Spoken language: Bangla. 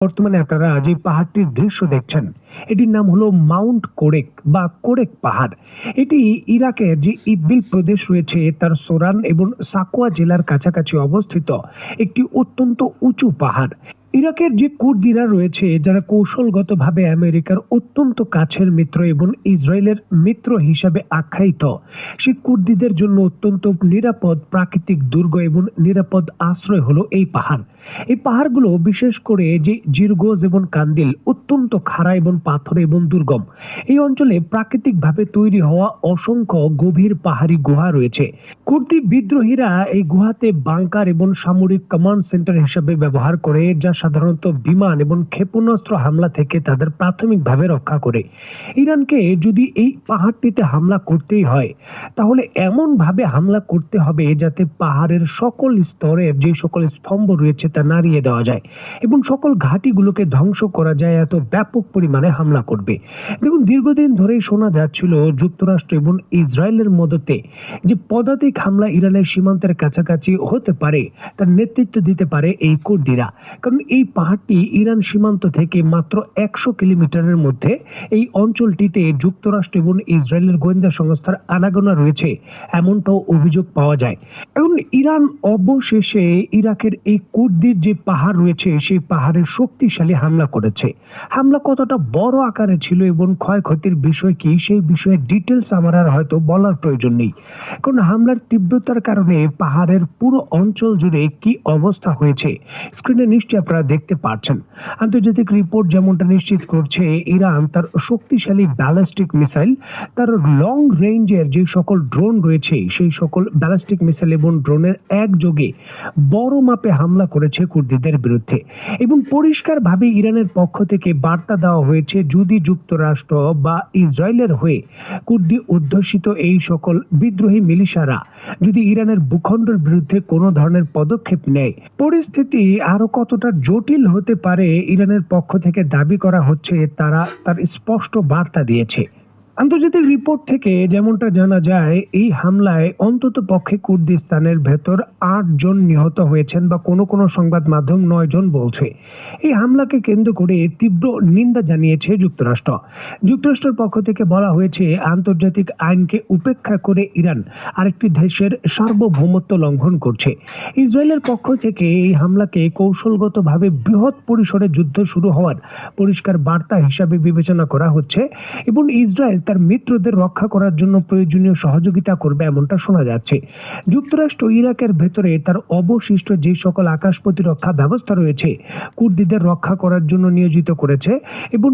বর্তমানে আপনারা যে পাহাড়টির দৃশ্য দেখছেন, এটির নাম হলো মাউন্ট কোরেক বা কোরেক পাহাড়। এটি ইরাকের যে ইদবিল প্রদেশ রয়েছে তার সোরান এবং সাকোয়া জেলার কাছাকাছি অবস্থিত একটি অত্যন্ত উঁচু পাহাড়। ইরাকের যে কুর্দিরা রয়েছে যারা কৌশলগতভাবে আমেরিকার অত্যন্ত কাছের মিত্র এবং ইসরায়েলের মিত্র হিসাবে আখ্যায়িত, সেই কুর্দিদের জন্য অত্যন্ত নিরাপদ প্রাকৃতিক দুর্গ এবং নিরাপদ আশ্রয় হলো এই পাহাড়। এই পাহাড়গুলো বিশেষ করে যে জিরগোজ এবং কান্দিল অত্যন্ত খাড়া এবং পাথরে এবং দুর্গম। এই অঞ্চলে প্রাকৃতিকভাবে তৈরি হওয়া অসংখ্য গভীর পাহাড়ি গুহা রয়েছে। কুর্দি বিদ্রোহীরা এই গুহাতে বাংকার এবং সামরিক কমান্ড সেন্টার হিসেবে ব্যবহার করে, যা সাধারণত বিমান এবং ক্ষেপণাস্ত্র হামলা থেকে তাদের প্রাথমিকভাবে রক্ষা করে। ইরানকে যদি এই পাহাড়টিতে হামলা করতেই হয়, তাহলে এমনভাবে হামলা করতে হবে যাতে পাহাড়ের সকল স্তরের যে সকল স্তম্ভ রয়েছে তা নাড়িয়ে দেওয়া যায় এবং সকল ঘাঁটিগুলোকে ধ্বংস করা যায়। এত ব্যাপক পরিমাণে হামলা করবে। দেখুন, দীর্ঘদিন ধরেই শোনা যাচ্ছিল যুক্তরাষ্ট্র এবং ইসরায়েলের মদতে যে পদাতিক হামলা ইরানের সীমান্তের কাছাকাছি হতে পারে, তার নেতৃত্ব দিতে পারে এই কুর্দিরা। কারণ এই পাহাড়টি ইরান সীমান্ত থেকে মাত্র 100 কিলোমিটারের মধ্যে। এই অঞ্চলটিতে যুক্তরাষ্ট্র এবং ইসরায়েলের গোয়েন্দা সংস্থার আনাগোনা রয়েছে, এমনটাও অভিযোগ পাওয়া যায়। এখন ইরান অবশেষে ইরাকের এই কুর্দির যে পাহাড় রয়েছে সেই পাহাড়ে শক্তিশালী হামলা করেছে। হামলা কতটা বড় আকারে ছিল এবং ক্ষয়ক্ষতির বিষয় কি, সেই বিষয়ে ডিটেলস আমার আর হয়তো বলার প্রয়োজন নেই। কারণ হামলার তীব্রতার কারণে পাহাড়ের পুরো অঞ্চল জুড়ে কি অবস্থা হয়েছে স্ক্রিনে নিশ্চয়ই আপনারা দেখতে পাচ্ছেন। আন্তর্জাতিক রিপোর্ট যেমনটা নিশ্চিত করছে, ইরান তার শক্তিশালী ব্যালিস্টিক মিসাইল, তার লং রেঞ্জের যে সকল ড্রোন রয়েছে সেই সকল ব্যালিস্টিক মিসাইল এবং ড্রোনের একযোগে বড় মাপে হামলা করেছে কুর্দিদের বিরুদ্ধে। এবং পরিষ্কারভাবে ইরানের পক্ষ থেকে বার্তা দেওয়া হয়েছে, যদি যুক্তরাষ্ট্র বা ইসরায়েলের হয়ে কুর্দি অধ্যুষিত এই সকল বিদ্রোহী মিলিশিয়ারা যদি ইরানের ভূখণ্ডের বিরুদ্ধে কোনো ধরনের পদক্ষেপ নেয়, পরিস্থিতি আরো কতটা জটিল হতে পারে ইরানের পক্ষ থেকে দাবি করা হচ্ছে, তারা তার স্পষ্ট বার্তা দিয়েছে। আন্তর্জাতিক রিপোর্ট থেকে যেমনটা জানা যায়, এই হামলায় অন্তত পক্ষে কুর্দিস্তানের ভেতর 8 জন নিহত হয়েছেন বা কোনো কোনো সংবাদ মাধ্যম 9 জন বলছে। এই হামলাকে কেন্দ্র করে তীব্র নিন্দা জানিয়েছে যুক্তরাষ্ট্র। যুক্তরাষ্ট্রের পক্ষ থেকে বলা হয়েছে, আন্তর্জাতিক আইনকে উপেক্ষা করে ইরান আরেকটি দেশের সার্বভৌমত্ব লঙ্ঘন করছে। ইসরায়েলের পক্ষ থেকে এই হামলাকে কৌশলগতভাবে বৃহৎ পরিসরে যুদ্ধ শুরু হওয়ার পরিষ্কার বার্তা হিসাবে বিবেচনা করা হচ্ছে এবং ইসরায়েল তার মিত্রদের রক্ষা করার জন্য প্রয়োজনীয় সহযোগিতা করবে, এমনটা শোনা যাচ্ছে। যুক্তরাষ্ট্র ইরাকের ভেতরে তার অবশিষ্ট যে সকল আকাশ প্রতিরক্ষা ব্যবস্থা রয়েছে কুর্দিদের রক্ষা করার জন্য নিয়োজিত করেছে এবং